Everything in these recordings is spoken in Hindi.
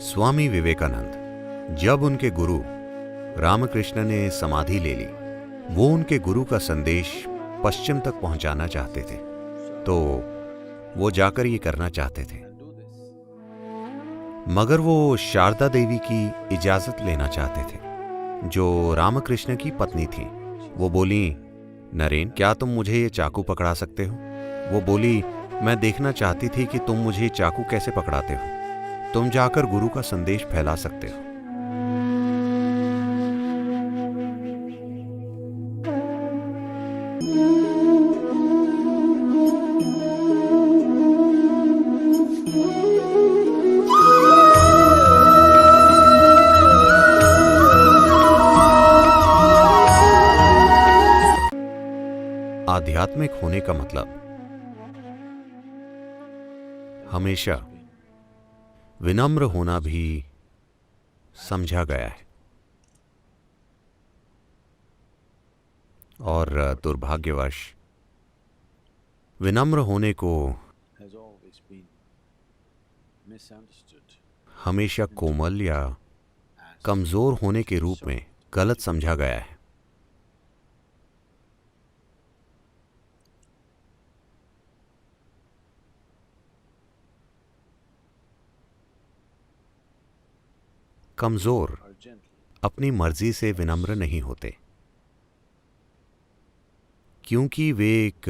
स्वामी विवेकानंद जब उनके गुरु रामकृष्ण ने समाधि ले ली, वो उनके गुरु का संदेश पश्चिम तक पहुंचाना चाहते थे, तो वो जाकर ये करना चाहते थे। मगर वो शारदा देवी की इजाजत लेना चाहते थे, जो रामकृष्ण की पत्नी थी। वो बोली, नरेन, क्या तुम मुझे ये चाकू पकड़ा सकते हो? वो बोली, मैं देखना चाहती थी कि तुम मुझे चाकू कैसे पकड़ाते हो। तुम जाकर गुरु का संदेश फैला सकते हो। आध्यात्मिक होने का मतलब हमेशा विनम्र होना भी समझा गया है, और दुर्भाग्यवश विनम्र होने को हमेशा कोमल या कमजोर होने के रूप में गलत समझा गया है। कमजोर अपनी मर्जी से विनम्र नहीं होते, क्योंकि वे एक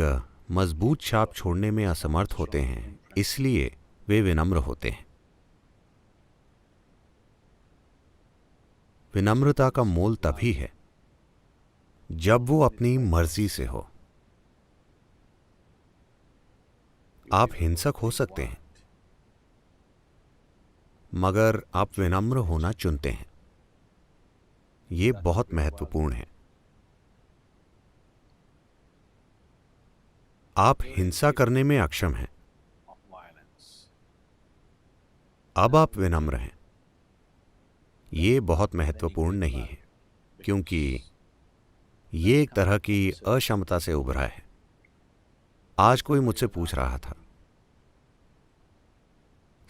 मजबूत छाप छोड़ने में असमर्थ होते हैं, इसलिए वे विनम्र होते हैं। विनम्रता का मोल तभी है जब वो अपनी मर्जी से हो। आप हिंसक हो सकते हैं, मगर आप विनम्र होना चुनते हैं। ये बहुत महत्वपूर्ण है। आप हिंसा करने में अक्षम हैं, अब आप विनम्र हैं। ये बहुत महत्वपूर्ण नहीं है, क्योंकि ये एक तरह की अक्षमता से उभरा है। आज कोई मुझसे पूछ रहा था,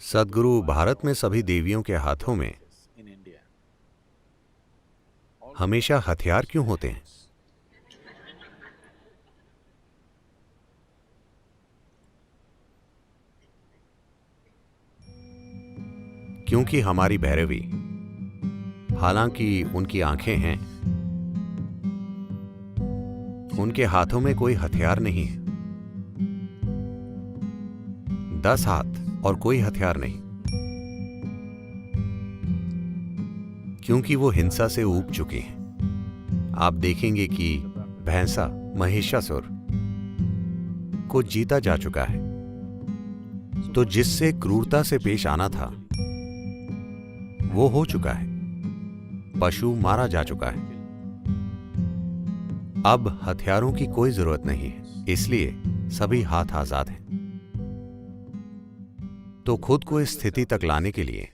सद्गुरु, भारत में सभी देवियों के हाथों में हमेशा हथियार क्यों होते हैं? क्योंकि हमारी भैरवी, हालांकि उनकी आंखें हैं, उनके हाथों में कोई हथियार नहीं है। 10 हाथ और कोई हथियार नहीं, क्योंकि वो हिंसा से ऊब चुके हैं। आप देखेंगे कि भैंसा महिषासुर को जीता जा चुका है, तो जिससे क्रूरता से पेश आना था वो हो चुका है। पशु मारा जा चुका है। अब हथियारों की कोई जरूरत नहीं है, इसलिए सभी हाथ आजाद हैं। तो खुद को इस स्थिति तक लाने के लिए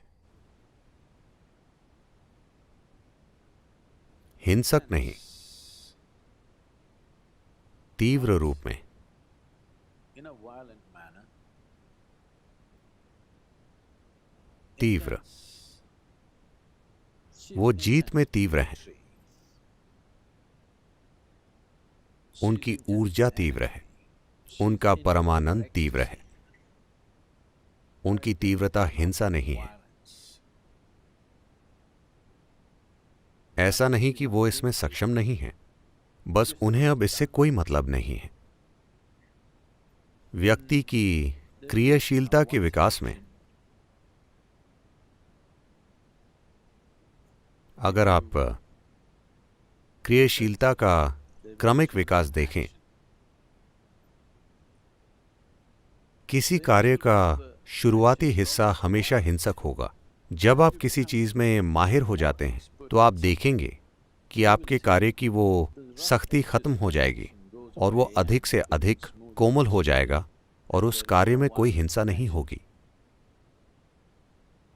हिंसक नहीं, तीव्र रूप में, तीव्र, वो जीत में तीव्र हैं। उनकी ऊर्जा तीव्र है, उनका परमानंद तीव्र है। उनकी तीव्रता हिंसा नहीं है। ऐसा नहीं कि वो इसमें सक्षम नहीं है, बस उन्हें अब इससे कोई मतलब नहीं है। व्यक्ति की क्रियाशीलता के विकास में अगर आप क्रियाशीलता का क्रमिक विकास देखें, किसी कार्य का शुरुआती हिस्सा हमेशा हिंसक होगा। जब आप किसी चीज में माहिर हो जाते हैं, तो आप देखेंगे कि आपके कार्य की वो सख्ती खत्म हो जाएगी और वो अधिक से अधिक कोमल हो जाएगा, और उस कार्य में कोई हिंसा नहीं होगी।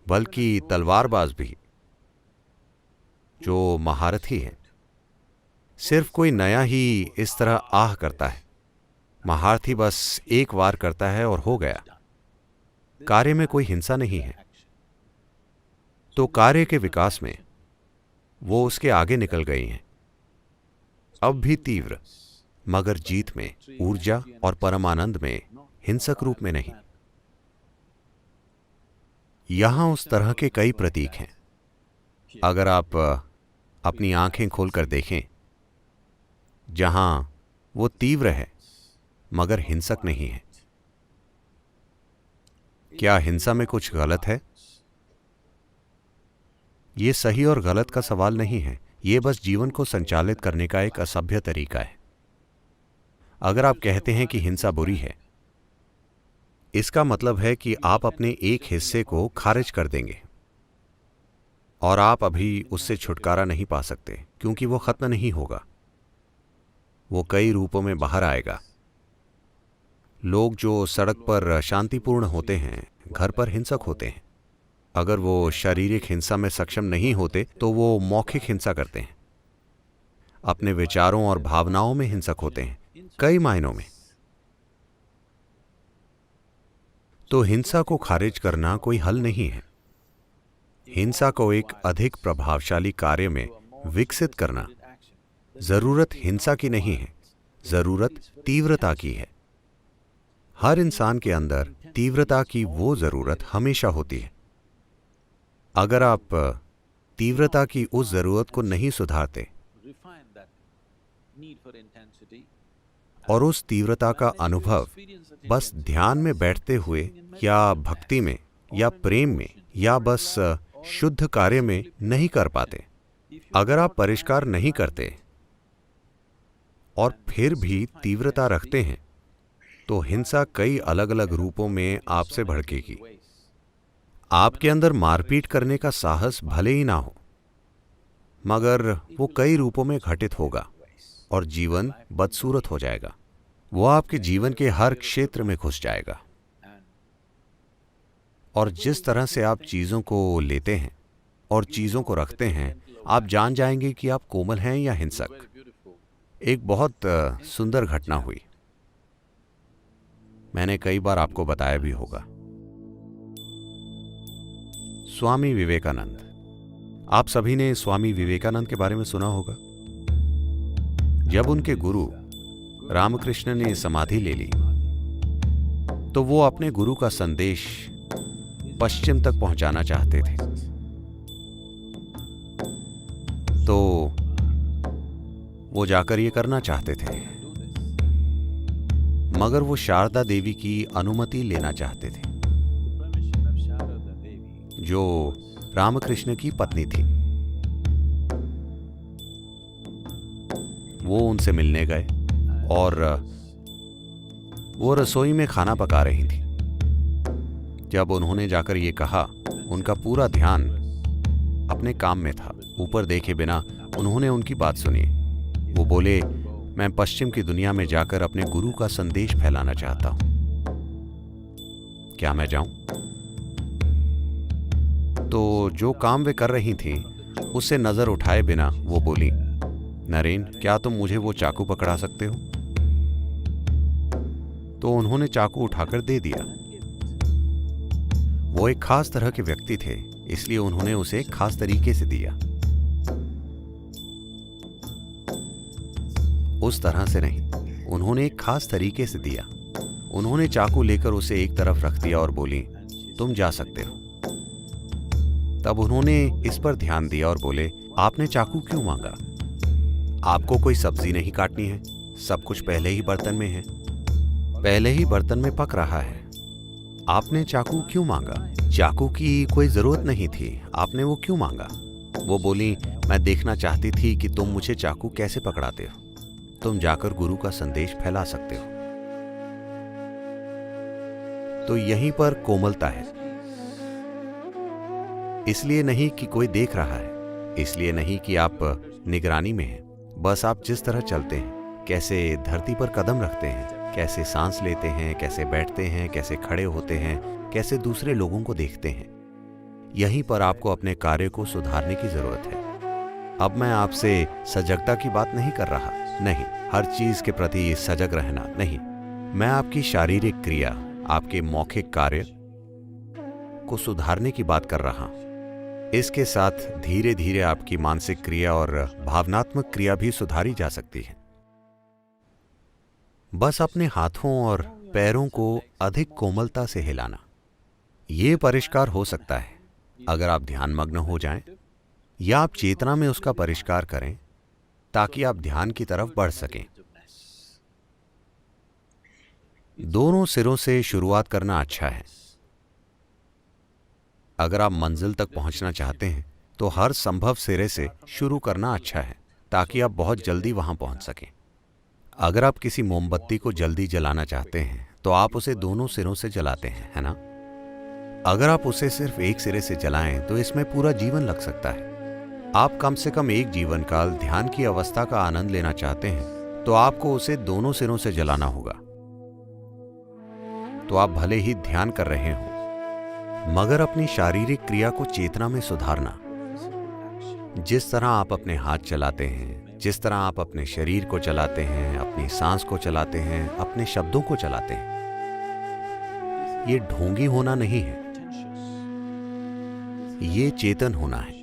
बल्कि तलवारबाज भी, जो महारथी है, सिर्फ कोई नया ही इस तरह आह करता है। महारथी बस एक वार करता है और हो गया। कार्य में कोई हिंसा नहीं है। तो कार्य के विकास में वो उसके आगे निकल गई हैं, अब भी तीव्र, मगर जीत में, ऊर्जा और परमानंद में, हिंसक रूप में नहीं। यहां उस तरह के कई प्रतीक हैं। अगर आप अपनी आंखें खोलकर देखें, जहां वो तीव्र है मगर हिंसक नहीं है। क्या हिंसा में कुछ गलत है? ये सही और गलत का सवाल नहीं है, ये बस जीवन को संचालित करने का एक असभ्य तरीका है। अगर आप कहते हैं कि हिंसा बुरी है, इसका मतलब है कि आप अपने एक हिस्से को खारिज कर देंगे और आप अभी उससे छुटकारा नहीं पा सकते, क्योंकि वो खत्म नहीं होगा। वो कई रूपों में बाहर आएगा। लोग जो सड़क पर शांतिपूर्ण होते हैं, घर पर हिंसक होते हैं। अगर वो शारीरिक हिंसा में सक्षम नहीं होते तो वो मौखिक हिंसा करते हैं। अपने विचारों और भावनाओं में हिंसक होते हैं, कई मायनों में। तो हिंसा को खारिज करना कोई हल नहीं है। हिंसा को एक अधिक प्रभावशाली कार्य में विकसित करना जरूरत हिंसा की नहीं है, जरूरत तीव्रता की है। हर इंसान के अंदर तीव्रता की वो जरूरत हमेशा होती है। अगर आप तीव्रता की उस जरूरत को नहीं सुधारते और उस तीव्रता का अनुभव बस ध्यान में बैठते हुए या भक्ति में या प्रेम में या बस शुद्ध कार्य में नहीं कर पाते, अगर आप परिष्कार नहीं करते और फिर भी तीव्रता रखते हैं, तो हिंसा कई अलग अलग रूपों में आपसे भड़केगी। आपके अंदर मारपीट करने का साहस भले ही ना हो, मगर वो कई रूपों में घटित होगा और जीवन बदसूरत हो जाएगा। वो आपके जीवन के हर क्षेत्र में घुस जाएगा। और जिस तरह से आप चीजों को लेते हैं और चीजों को रखते हैं, आप जान जाएंगे कि आप कोमल हैं या हिंसक। एक बहुत सुंदर घटना हुई, मैंने कई बार आपको बताया भी होगा। स्वामी विवेकानंद। आप सभी ने स्वामी विवेकानंद के बारे में सुना होगा। जब उनके गुरु रामकृष्ण ने समाधि ले ली, तो वो अपने गुरु का संदेश पश्चिम तक पहुंचाना चाहते थे। तो वो जाकर ये करना चाहते थे, मगर वो शारदा देवी की अनुमति लेना चाहते थे, जो रामकृष्ण की पत्नी थी। वो उनसे मिलने गए और वो रसोई में खाना पका रही थी। जब उन्होंने जाकर ये कहा, उनका पूरा ध्यान अपने काम में था, ऊपर देखे बिना उन्होंने उनकी बात सुनी। वो बोले, मैं पश्चिम की दुनिया में जाकर अपने गुरु का संदेश फैलाना चाहता हूं, क्या मैं जाऊं? तो जो काम वे कर रही थी, उससे नजर उठाए बिना वो बोली, नरेन, क्या तुम मुझे वो चाकू पकड़ा सकते हो? तो उन्होंने चाकू उठाकर दे दिया। वो एक खास तरह के व्यक्ति थे, इसलिए उन्होंने उसे खास तरीके से दिया। उस तरह से नहीं, उन्होंने एक खास तरीके से दिया। उन्होंने चाकू लेकर उसे एक तरफ रख दिया और बोली, तुम जा सकते हो। तब उन्होंने इस पर ध्यान दिया और बोले, आपने चाकू क्यों मांगा? आपको कोई सब्जी नहीं काटनी है, सब कुछ पहले ही बर्तन में है, पहले ही बर्तन में पक रहा है। आपने चाकू क्यों मांगा? चाकू की कोई जरूरत नहीं थी, आपने वो क्यों मांगा? वो बोली, मैं देखना चाहती थी कि तुम मुझे चाकू कैसे पकड़ाते हो। तुम जाकर गुरु का संदेश फैला सकते हो। तो यहीं पर कोमलता है। इसलिए नहीं कि कोई देख रहा है, इसलिए नहीं कि आप निगरानी में हैं, बस आप जिस तरह चलते हैं, कैसे धरती पर कदम रखते हैं, कैसे सांस लेते हैं, कैसे बैठते हैं, कैसे खड़े होते हैं, कैसे दूसरे लोगों को देखते हैं, यहीं पर आपको अपने कार्य को सुधारने की जरूरत है। अब मैं आपसे सजगता की बात नहीं कर रहा, नहीं, हर चीज के प्रति सजग रहना नहीं। मैं आपकी शारीरिक क्रिया, आपके मौखिक कार्य को सुधारने की बात कर रहा हूं। इसके साथ धीरे धीरे आपकी मानसिक क्रिया और भावनात्मक क्रिया भी सुधारी जा सकती है। बस अपने हाथों और पैरों को अधिक कोमलता से हिलाना। ये परिष्कार हो सकता है अगर आप ध्यानमग्न हो जाएं, या आप चेतना में उसका परिष्कार करें ताकि आप ध्यान की तरफ बढ़ सकें। दोनों सिरों से शुरुआत करना अच्छा है। अगर आप मंजिल तक पहुंचना चाहते हैं तो हर संभव सिरे से शुरू करना अच्छा है ताकि आप बहुत जल्दी वहां पहुंच सकें। अगर आप किसी मोमबत्ती को जल्दी जलाना चाहते हैं तो आप उसे दोनों सिरों से जलाते हैं, है ना? अगर आप उसे सिर्फ एक सिरे से जलाएं तो इसमें पूरा जीवन लग सकता है। आप कम से कम एक जीवन काल ध्यान की अवस्था का आनंद लेना चाहते हैं तो आपको उसे दोनों सिरों से जलाना होगा। तो आप भले ही ध्यान कर रहे हो, मगर अपनी शारीरिक क्रिया को चेतना में सुधारना। जिस तरह आप अपने हाथ चलाते हैं, जिस तरह आप अपने शरीर को चलाते हैं, अपनी सांस को चलाते हैं, अपने शब्दों को चलाते हैं, ये ढोंगी होना नहीं है, ये चेतन होना है।